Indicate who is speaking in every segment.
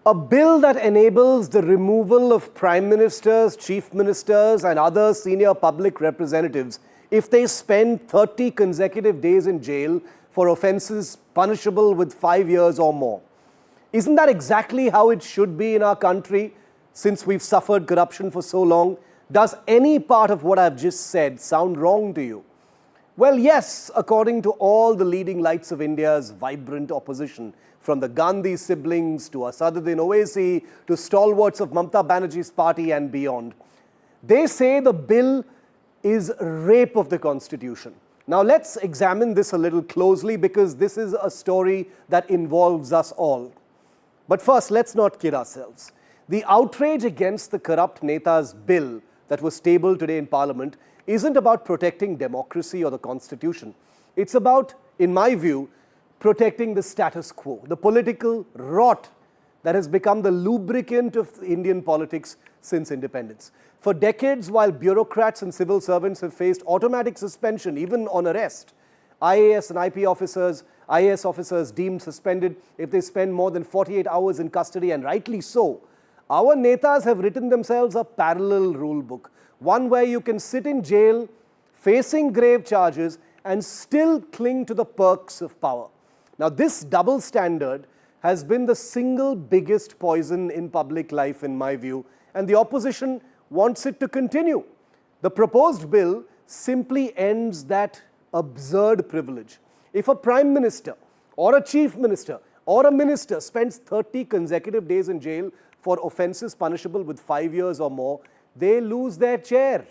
Speaker 1: A bill that enables the removal of prime ministers, chief ministers and other senior public representatives if they spend 30 consecutive days in jail for offences punishable with 5 years or more. Isn't that exactly how it should be in our country since we've suffered corruption for so long? Does any part of what I've just said sound wrong to you? Well, yes, according to all the leading lights of India's vibrant opposition, from the Gandhi siblings to Asaduddin Owaisi to stalwarts of Mamata Banerjee's party and beyond. They say the bill is rape of the Constitution. Now let's examine this a little closely because this is a story that involves us all. But first, let's not kid ourselves. The outrage against the corrupt Netas bill that was tabled today in Parliament isn't about protecting democracy or the Constitution. It's about, in my view, protecting the status quo, the political rot that has become the lubricant of Indian politics since independence. For decades, while bureaucrats and civil servants have faced automatic suspension, even on arrest, IAS and IAS officers deemed suspended if they spend more than 48 hours in custody, and rightly so. Our Netas have written themselves a parallel rule book, one where you can sit in jail, facing grave charges, and still cling to the perks of power. Now, this double standard has been the single biggest poison in public life, in my view, and the opposition wants it to continue. The proposed bill simply ends that absurd privilege. If a prime minister or a chief minister or a minister spends 30 consecutive days in jail for offences punishable with 5 years or more, they lose their chair.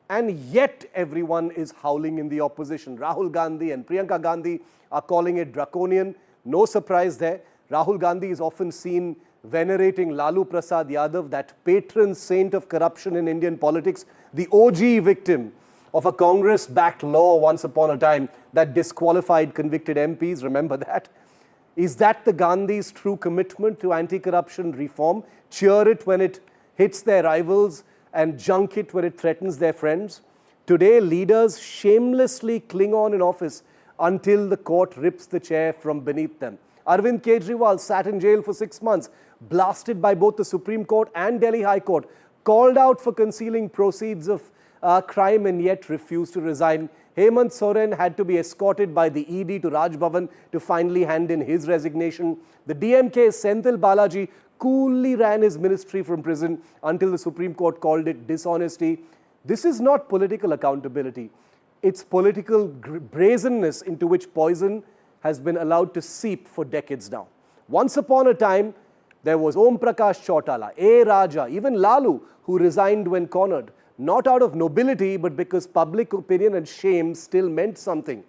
Speaker 1: And yet everyone is howling in the opposition. Rahul Gandhi and Priyanka Gandhi are calling it draconian. No surprise there. Rahul Gandhi is often seen venerating Lalu Prasad Yadav, that patron saint of corruption in Indian politics, the OG victim of a Congress-backed law once upon a time that disqualified convicted MPs. Remember that? Is that the Gandhi's true commitment to anti-corruption reform? Cheer it when it hits their rivals and junk it when it threatens their friends? Today, leaders shamelessly cling on in office until the court rips the chair from beneath them. Arvind Kejriwal sat in jail for 6 months, blasted by both the Supreme Court and Delhi High Court, called out for concealing proceeds of crime and yet refused to resign. Hemant Soren had to be escorted by the ED to Raj Bhavan to finally hand in his resignation. The DMK's Senthil Balaji coolly ran his ministry from prison until the Supreme Court called it dishonesty. This is not political accountability. It's political brazenness into which poison has been allowed to seep for decades now. Once upon a time, there was Om Prakash Chautala, A. Raja, even Lalu, who resigned when cornered, not out of nobility, but because public opinion and shame still meant something.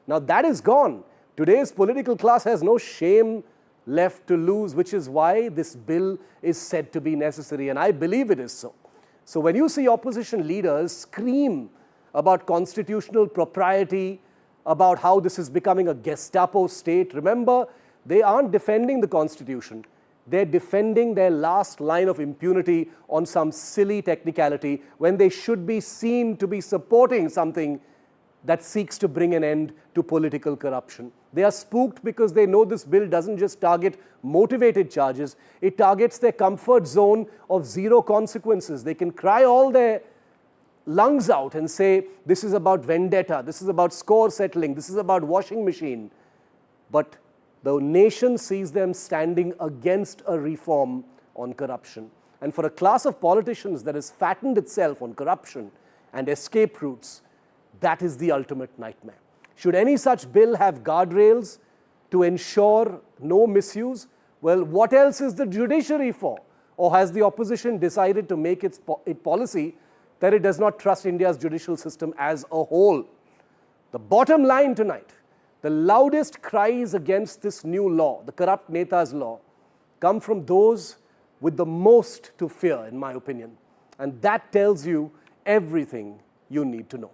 Speaker 1: Now that is gone. Today's political class has no shame left to lose, which is why this bill is said to be necessary, and I believe it is so. So when you see opposition leaders scream about constitutional propriety, about how this is becoming a Gestapo state, remember, they aren't defending the Constitution. They're defending their last line of impunity on some silly technicality when they should be seen to be supporting something that seeks to bring an end to political corruption. They are spooked because they know this bill doesn't just target motivated charges, it targets their comfort zone of zero consequences. They can cry all their lungs out and say, this is about vendetta, this is about score settling, this is about washing machine. But the nation sees them standing against a reform on corruption. And for a class of politicians that has fattened itself on corruption and escape routes, that is the ultimate nightmare. Should any such bill have guardrails to ensure no misuse? Well, what else is the judiciary for? Or has the opposition decided to make its policy that it does not trust India's judicial system as a whole? The bottom line tonight, the loudest cries against this new law, the corrupt Netas law, come from those with the most to fear, in my opinion. And that tells you everything you need to know.